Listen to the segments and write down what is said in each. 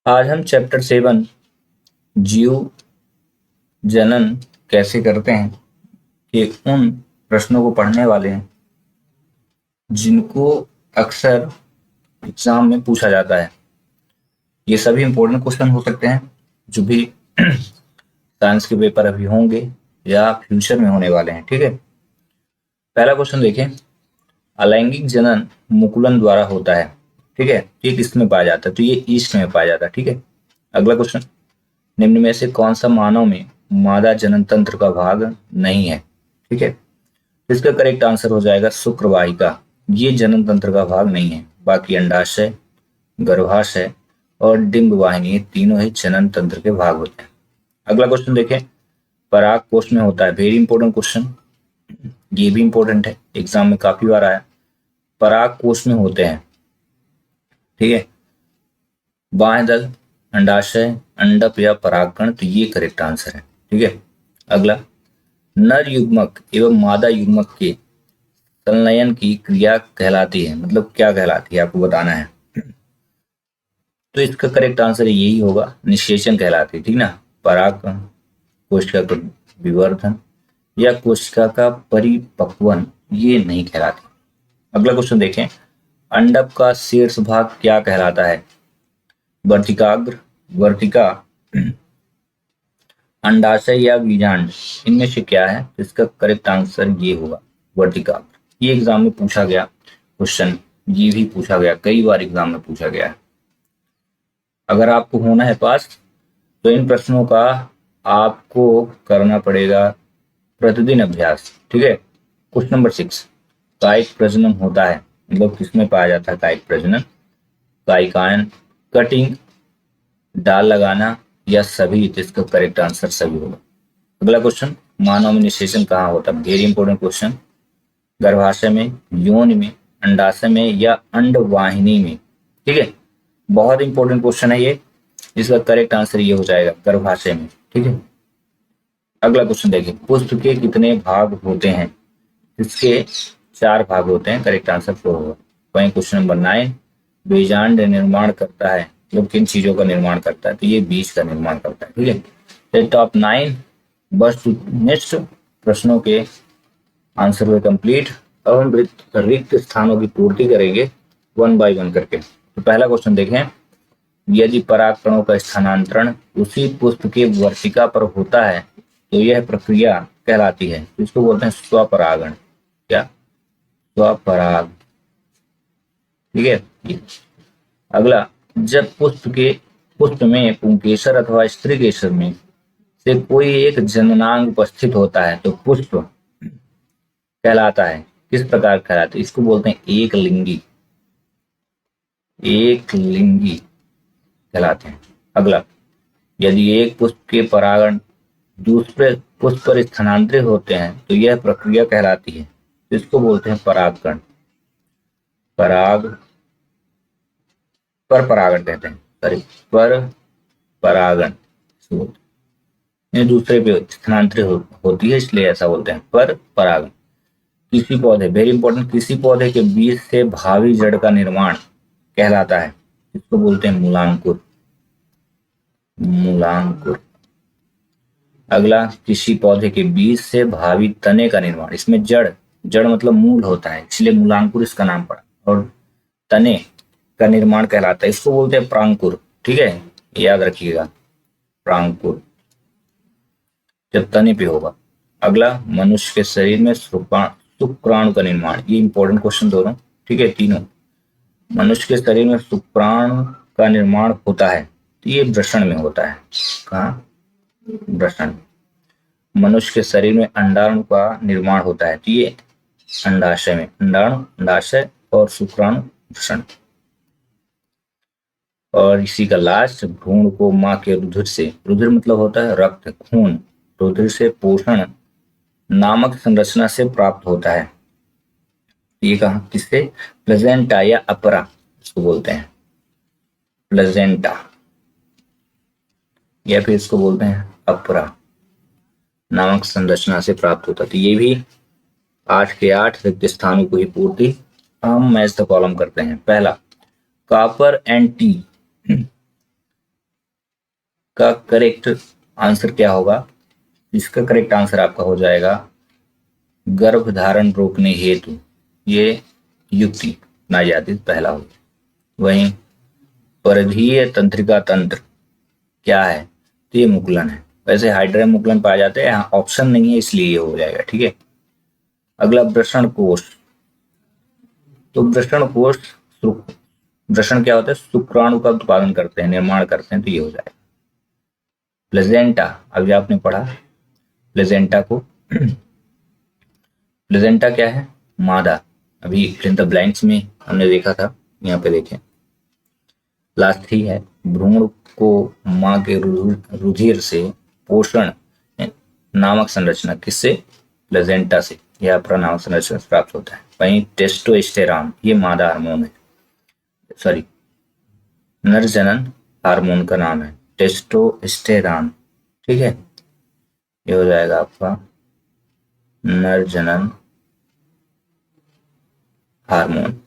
आज हम चैप्टर 7 जीव जनन कैसे करते हैं कि उन प्रश्नों को पढ़ने वाले हैं जिनको अक्सर एग्जाम में पूछा जाता है। ये सभी इंपॉर्टेंट क्वेश्चन हो सकते हैं जो भी साइंस के पेपर अभी होंगे या फ्यूचर में होने वाले हैं। ठीक है, पहला क्वेश्चन देखें। अलैंगिक जनन मुकुलन द्वारा होता है। ठीक है, ये किसमें पाया जाता है? तो ये ईस्ट में पाया जाता है। ठीक है, अगला क्वेश्चन। निम्न में से कौन सा मानव में मादा जनन तंत्र का भाग नहीं है? ठीक है, इसका करेक्ट आंसर हो जाएगा शुक्रवाहिका। ये जनन तंत्र का भाग नहीं है, बाकी अंडाशय, गर्भाशय और डिंब वाहिनी तीनों ही जनन तंत्र के भाग होते हैं। अगला क्वेश्चन देखें। पराग कोष में होता है। वेरी इंपॉर्टेंट क्वेश्चन, ये भी इंपॉर्टेंट है, एग्जाम में काफी बार आया। पराग कोष में होते हैं। ठीक है, बाह्य दल, अंडाशय, अंडप या परागकण, तो ये करेक्ट आंसर है। ठीक है, अगला। नर युग्मक एवं मादा युग्मक के संलयन की क्रिया कहलाती है, मतलब क्या कहलाती है आपको बताना है। तो इसका करेक्ट आंसर यही होगा, निषेचन कहलाती है। ठीक ना, परागकण, कोशिका का विवर्धन या कोशिका का परिपक्वन ये नहीं कहलाती। अगला क्वेश्चन देखें। अंडप का शीर्ष भाग क्या कहलाता है? वर्तिकाग्र, वर्तिका, अंडाशय या बीजांड, इनमें से क्या है? इसका करेक्ट आंसर ये होगा वर्तिकाग्र। ये एग्जाम में पूछा गया क्वेश्चन, ये भी पूछा गया, कई बार एग्जाम में पूछा गया है। अगर आपको होना है पास तो इन प्रश्नों का आपको करना पड़ेगा प्रतिदिन अभ्यास। ठीक है, क्वेश्चन नंबर 6। कायिक प्रजनन होता है, मतलब किसमें पाया जाता है कायिक प्रजनन? कायिकायन, कटिंग, डाल लगाना या सभी? तो इसका करेक्ट आंसर सभी होगा। अगला क्वेश्चन। मानव में निषेचन कहाँ होता है? Very important question. गर्भाशय में, योनि में, अंडाशय में या अंडवाहिनी में? ठीक है, बहुत इंपॉर्टेंट क्वेश्चन है ये, इसका करेक्ट आंसर ये हो जाएगा गर्भाशय में। ठीक है, अगला क्वेश्चन देखिए। पुष्प के कितने भाग होते हैं? इसके 4 भाग होते हैं, करेक्ट आंसर 4 होगा। वहीं क्वेश्चन नंबर 9। बीजांड निर्माण करता है, मतलब किन चीजों का निर्माण करता है? तो ये बीज का निर्माण करता है। ठीक है, टॉप 9 बस नेक्स्ट प्रश्नों के आंसर हुए कंप्लीट। अब हम रिक्त स्थानों की पूर्ति करेंगे 1 बाय 1 करके। तो पहला क्वेश्चन देखें। यदि परागकणों का स्थानांतरण उसी पुष्प के वर्तिका पर होता है तो यह प्रक्रिया कहलाती है, इसको बोलते हैं स्वपरागण। क्या? स्वपराग। ठीक है, अगला। जब पुष्प में पुंकेसर अथवा स्त्री केसर में से कोई एक जननांग उपस्थित होता है तो पुष्प कहलाता है, किस प्रकार कहलाता है? इसको बोलते हैं एक लिंगी, एक लिंगी कहलाते हैं। अगला। यदि एक पुष्प के परागण दूसरे पुष्प पर स्थानांतरित होते हैं तो यह प्रक्रिया कहलाती है, इसको बोलते हैं परागकण। पराग पर परागण कहते हैं, सॉरी, पर परागण ये दूसरे पे स्थानांतरित होती है, इसलिए ऐसा बोलते हैं पर परागण। किसी पौधे, वेरी इंपॉर्टेंट, किसी पौधे के बीज से भावी जड़ का निर्माण कहलाता है, इसको बोलते हैं मूलांकुर। मूलांकुर। अगला। किसी पौधे के बीज से भावी तने का निर्माण, इसमें जड़, जड़ मतलब मूल होता है, इसलिए मूलांकुर इसका नाम पड़ा। और तने का निर्माण कहलाता है, इसको बोलते हैं प्रांकुर। ठीक है, याद रखिएगा, प्रांकुर जब तने पे होगा। अगला। मनुष्य के शरीर में शुक्राणु का निर्माण, ये इंपॉर्टेंट क्वेश्चन दोनों। ठीक है, तीनों। मनुष्य के शरीर में शुक्राणु का निर्माण होता है तो ये वृषण में होता है। कहाँ? वृषण। मनुष्य के शरीर में अंडाणु का निर्माण होता है तो ये अंडाशय में। अंडाणु, अंडाशय और शुक्राणु वृषण। और इसी का लास्ट। भ्रूण को माँ के रुधिर से, रुधिर मतलब होता है रक्त, खून, रुधिर से पोषण नामक संरचना से प्राप्त होता है। ये कहा किससे? प्लेजेंटा या अपरा इसको बोलते हैं, प्लेजेंटा, या फिर इसको बोलते हैं अपरा नामक संरचना से प्राप्त होता है। तो ये भी 8 के 8 रिक्त स्थानों को ही पूर्ति। हम मैच द कॉलम करते हैं। पहला। कॉपर एंड टी का करेक्ट आंसर क्या होगा? इसका करेक्ट आंसर आपका हो जाएगा गर्भ धारण रोकने हेतु ये युक्ति अपनाई जाती है, पहला हो। वहीं परिधीय तंत्रिका तंत्र क्या है? तो ये मुकुलन है। वैसे हाइड्रा मुकुलन पाए जाते हैं, यहाँ ऑप्शन नहीं है इसलिए ये हो जाएगा। ठीक है, अगला वृषण कोष। तो वृषण कोष, वृषण क्या होता है? शुक्राणु का उत्पादन करते हैं, निर्माण करते हैं, तो ये हो जाएगा। प्लेजेंटा, अभी आपने पढ़ा प्लेजेंटा को। प्लेजेंटा क्या है? मादा। अभी फिल द ब्लैंक्स में हमने देखा था, यहाँ पे देखें। लास्ट ही है, भ्रूण को मां के रुधिर से पोषण नामक संरचना, किससे? प्लेजेंटा से यह नामक संरचना प्राप्त होता है। वहीं टेस्टोस्टेरॉन ये मादा हार्मोन है, सॉरी नर जनन हार्मोन का नाम है टेस्टोस्टेरॉन। ठीक है, ये हो जाएगा आपका नर जनन हार्मोन।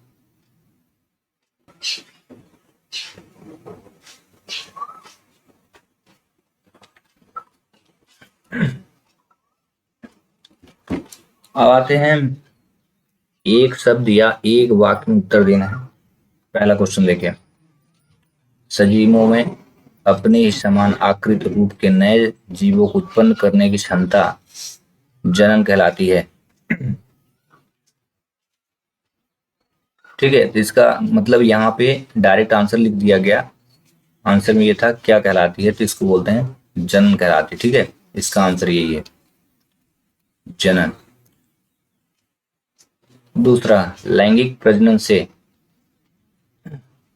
अब आते हैं, एक शब्द या एक वाक्य में उत्तर देना है। पहला क्वेश्चन देखिए, सजीवों में अपने ही समान आकृत रूप के नए जीवों को उत्पन्न करने की क्षमता जनन कहलाती है। ठीक है, तो इसका मतलब यहाँ पे डायरेक्ट आंसर लिख दिया गया। आंसर में ये था क्या कहलाती है, तो इसको बोलते हैं जनन कहलाती है। ठीक है, इसका आंसर यही है, जनन। दूसरा, लैंगिक प्रजनन से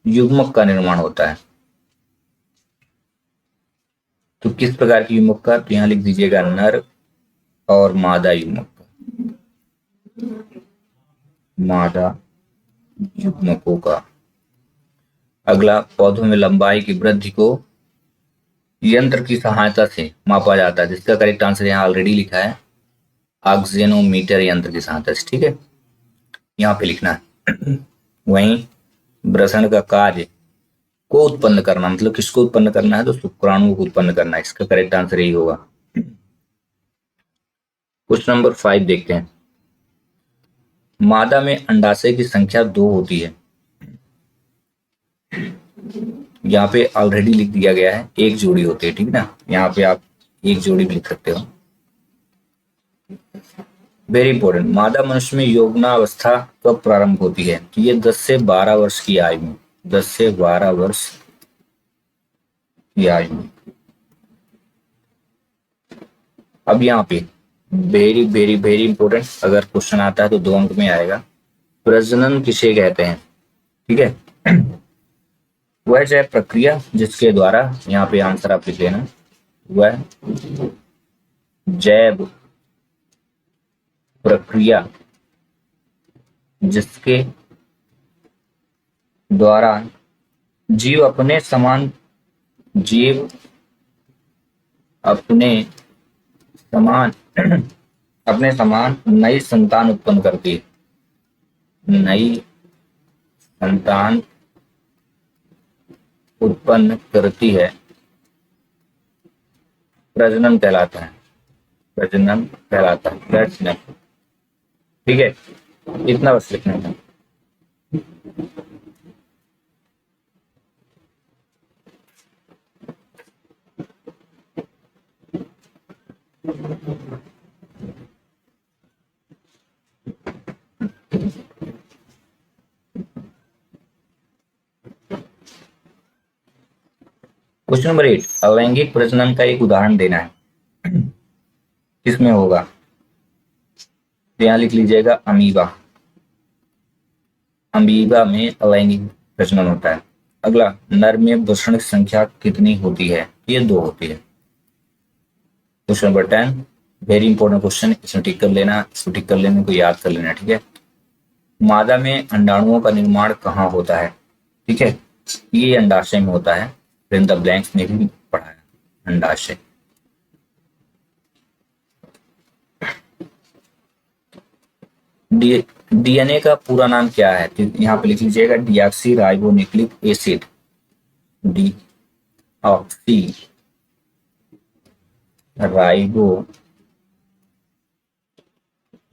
युग्मक का निर्माण होता है। तो किस प्रकार की युग्मक का? तो यहां लिख दीजिएगा नर और मादा युग्मक का, मादा युग्मकों का। अगला, पौधों में लंबाई की वृद्धि को यंत्र की सहायता से मापा जाता है, जिसका करेक्ट आंसर यहाँ ऑलरेडी लिखा है, ऑक्सीजनोमीटर यंत्र की सहायता से। ठीक है, यहाँ पे लिखना है। वहीं वृषण का कार्य को उत्पन्न करना, मतलब किसको उत्पन्न करना है? तो शुक्राणु को उत्पन्न करना है। इसका करेक्ट आंसर यही होगा। क्वेश्चन नंबर 5 देखते हैं, मादा में अंडाशय की संख्या 2 होती है। यहाँ पे ऑलरेडी लिख दिया गया है, एक जोड़ी होती है। ठीक है ना, यहाँ पे आप एक जोड़ी भी लिख सकते हो। वेरी इंपॉर्टेंट, मादा मनुष्य में यौवनावस्था कब प्रारंभ होती है? तो ये 10 से 12 वर्ष की आयु में, 10 से 12 वर्ष की आयु में। अब यहाँ पे वेरी वेरी वेरी इंपॉर्टेंट, अगर क्वेश्चन आता है तो 2 अंक में आएगा। प्रजनन किसे कहते हैं? ठीक है, वह जैव प्रक्रिया जिसके द्वारा, यहाँ पे आंसर आप लिख लेना, वह जैव प्रक्रिया जिसके द्वारा जीव अपने समान अपने समान नई संतान उत्पन्न करती है, नई संतान उत्पन्न करती है, प्रजनन कहलाता है, प्रजनन कहलाता है। ठीक है, इतना बस लिखना है। क्वेश्चन नंबर 8, अलैंगिक प्रजनन का एक उदाहरण देना है, किसमें होगा? तो यहां लिख लीजिएगा अमीबा, अमीबा में अलैंगिक प्रजनन होता है। अगला, नर में वृषण की संख्या कितनी होती है? ये 2 होती है। Question number 10, very important question, इसमें टिक कर लेना, इसको टिक कर लेने को याद कर लेना। ठीक है, मादा में अंडाणुओं का निर्माण कहाँ होता है? ठीक है, ये अंडाशय में होता है, फिल इन द ब्लैंक्स में भी पढ़ा है, अंडाशय। डीएनए का पूरा नाम क्या है? तो यहाँ पे लिख लीजिएगा deoxy ribonucleic acid, deoxy ribo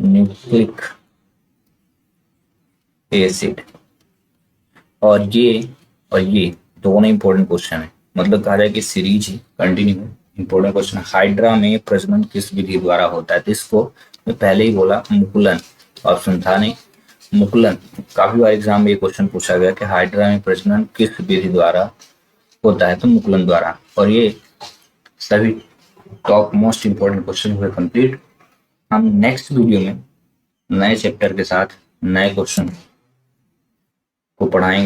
nucleic acid. और ये दोनों इंपॉर्टेंट क्वेश्चन है, मतलब कहा जाए कि सीरीज ही कंटिन्यू इंपॉर्टेंट क्वेश्चन। हाइड्रा में प्रजनन किस विधि द्वारा होता है? तो इसको मैं पहले ही बोला, मुकुलन। ऑप्शन था नहीं, मुकुलन। काफी बार एग्जाम में ये क्वेश्चन पूछा गया कि हाइड्रा में प्रजनन किस विधि द्वारा होता है, तो मुकुलन द्वारा। और ये सभी टॉप मोस्ट इंपॉर्टेंट क्वेश्चन हुए कंप्लीट। हम नेक्स्ट वीडियो में नए चैप्टर के साथ नए क्वेश्चन को पढ़ाएंगे।